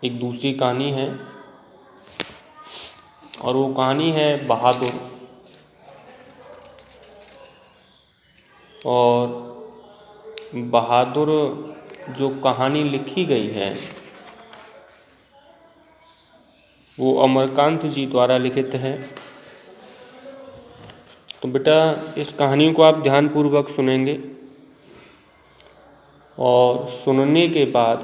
एक दूसरी कहानी है और वो कहानी है बहादुर। और बहादुर जो कहानी लिखी गई है वो अमरकांत जी द्वारा लिखित है। तो बेटा इस कहानी को आप ध्यानपूर्वक सुनेंगे और सुनने के बाद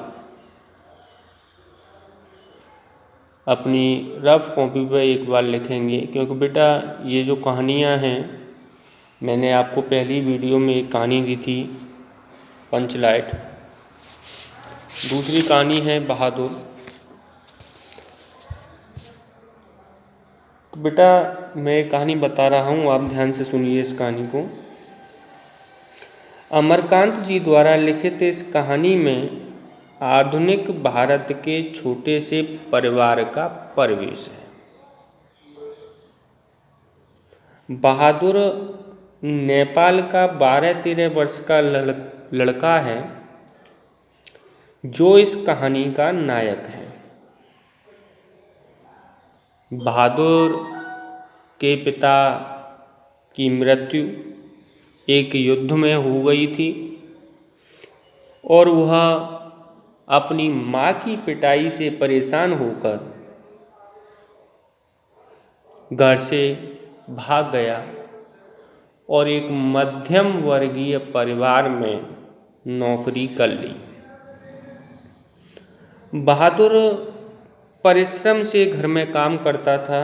अपनी रफ कॉपी पर एक बार लिखेंगे, क्योंकि बेटा ये जो कहानियाँ हैं मैंने आपको पहली वीडियो में एक कहानी दी थी पंचलाइट, दूसरी कहानी है बहादुर। तो बेटा मैं एक कहानी बता रहा हूँ, आप ध्यान से सुनिए इस कहानी को। अमरकांत जी द्वारा लिखित इस कहानी में आधुनिक भारत के छोटे से परिवार का परिवेश है। बहादुर नेपाल का 12-13 वर्ष का लड़का है जो इस कहानी का नायक है। बहादुर के पिता की मृत्यु एक युद्ध में हो गई थी और वह अपनी माँ की पिटाई से परेशान होकर घर से भाग गया और एक मध्यम वर्गीय परिवार में नौकरी कर ली। बहादुर परिश्रम से घर में काम करता था,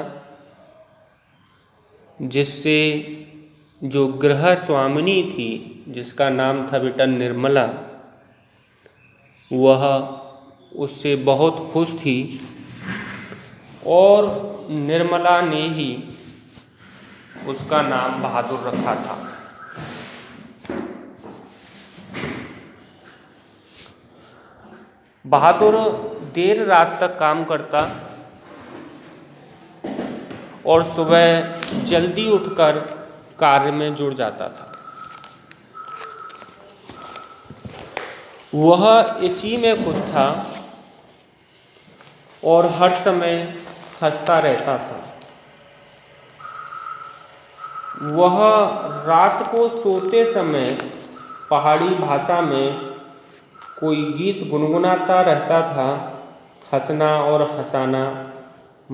जिससे जो गृह स्वामिनी थी जिसका नाम था बेटा निर्मला, वह उससे बहुत खुश थी और निर्मला ने ही उसका नाम बहादुर रखा था। बहादुर देर रात तक काम करता और सुबह जल्दी उठकर कार्य में जुड़ जाता था। वह इसी में खुश था और हर समय हंसता रहता था। वह रात को सोते समय पहाड़ी भाषा में कोई गीत गुनगुनाता रहता था। हंसना और हंसाना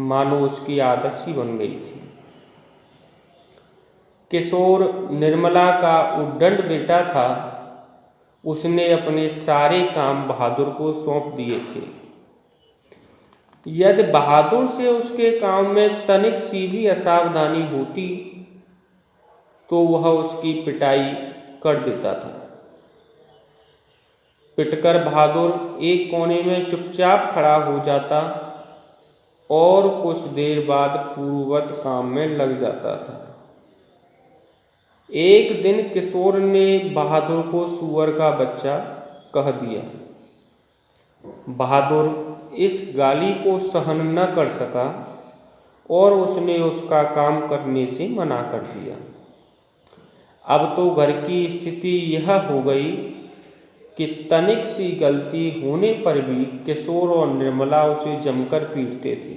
मानो उसकी आदत सी बन गई थी। किशोर निर्मला का उद्दंड बेटा था, उसने अपने सारे काम बहादुर को सौंप दिए थे। यदि बहादुर से उसके काम में तनिक सी भी असावधानी होती तो वह उसकी पिटाई कर देता था। पिटकर बहादुर एक कोने में चुपचाप खड़ा हो जाता और कुछ देर बाद पूर्ववत काम में लग जाता था। एक दिन किशोर ने बहादुर को सूअर का बच्चा कह दिया। बहादुर इस गाली को सहन न कर सका और उसने उसका काम करने से मना कर दिया। अब तो घर की स्थिति यह हो गई कि तनिक सी गलती होने पर भी किशोर और निर्मला उसे जमकर पीटते थे।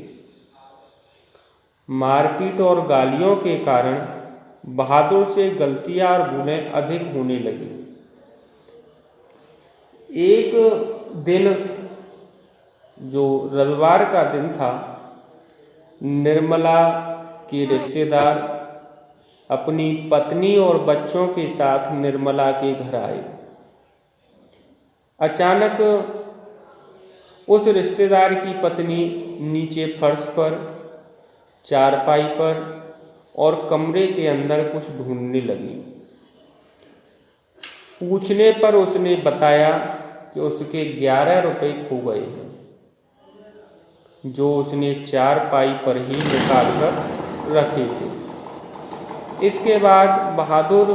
मारपीट और गालियों के कारण बहादुर से गलतियां और भूलें अधिक होने लगी। एक दिन जो रविवार का दिन था, निर्मला के रिश्तेदार अपनी पत्नी और बच्चों के साथ निर्मला के घर आए। अचानक उस रिश्तेदार की पत्नी नीचे फर्श पर, चारपाई पर और कमरे के अंदर कुछ ढूंढने लगी। पूछने पर उसने बताया कि उसके 11 रुपए खो गए हैं, जो उसने चारपाई पर ही निकाल कर रखे थे। इसके बाद बहादुर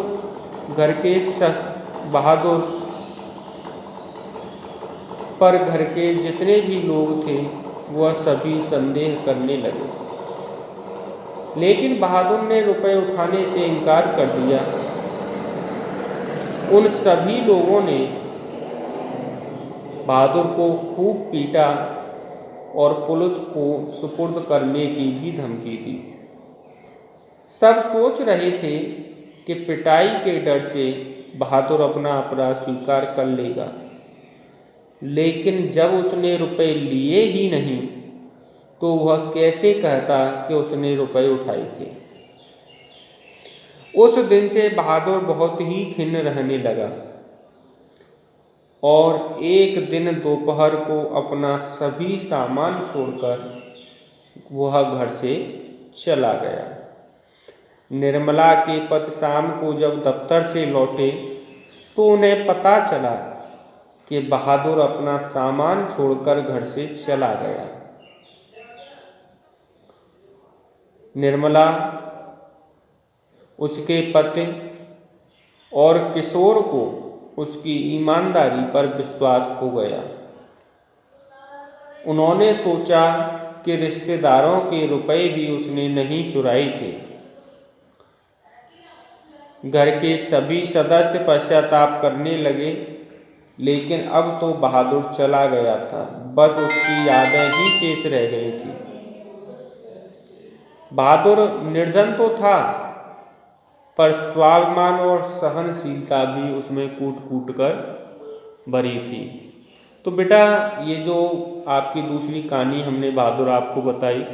पर घर के जितने भी लोग थे वह सभी संदेह करने लगे, लेकिन बहादुर ने रुपए उठाने से इनकार कर दिया। उन सभी लोगों ने बहादुर को खूब पीटा और पुलिस को सुपुर्द करने की भी धमकी दी। सब सोच रहे थे कि पिटाई के डर से बहादुर अपना अपराध स्वीकार कर लेगा, लेकिन जब उसने रुपए लिए ही नहीं तो वह कैसे कहता कि उसने रुपए उठाए थे। उस दिन से बहादुर बहुत ही खिन्न रहने लगा और एक दिन दोपहर को अपना सभी सामान छोड़कर वह घर से चला गया। निर्मला के पति शाम को जब दफ्तर से लौटे तो उन्हें पता चला कि बहादुर अपना सामान छोड़कर घर से चला गया। निर्मला, उसके पति और किशोर को उसकी ईमानदारी पर विश्वास हो गया। उन्होंने सोचा कि रिश्तेदारों के रुपए भी उसने नहीं चुराए थे। घर के सभी सदस्य पश्चाताप करने लगे, लेकिन अब तो बहादुर चला गया था, बस उसकी यादें ही शेष रह गई थी। बहादुर निर्धन तो था, पर स्वाभिमान और सहनशीलता भी उसमें कूट कूट कर भरी थी। तो बेटा, ये जो आपकी दूसरी कहानी हमने बहादुर आपको बताई,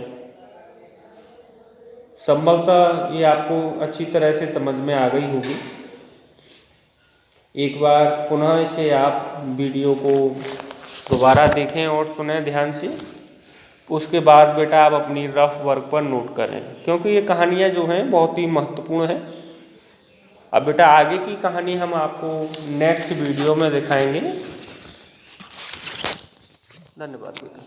संभवतः ये आपको अच्छी तरह से समझ में आ गई होगी। एक बार पुनः इसे आप वीडियो को दोबारा देखें और सुनें ध्यान से। उसके बाद बेटा आप अपनी रफ वर्क पर नोट करें, क्योंकि ये कहानियाँ जो हैं बहुत ही महत्वपूर्ण हैं। अब बेटा आगे की कहानी हम आपको नेक्स्ट वीडियो में दिखाएंगे। धन्यवाद बेटा।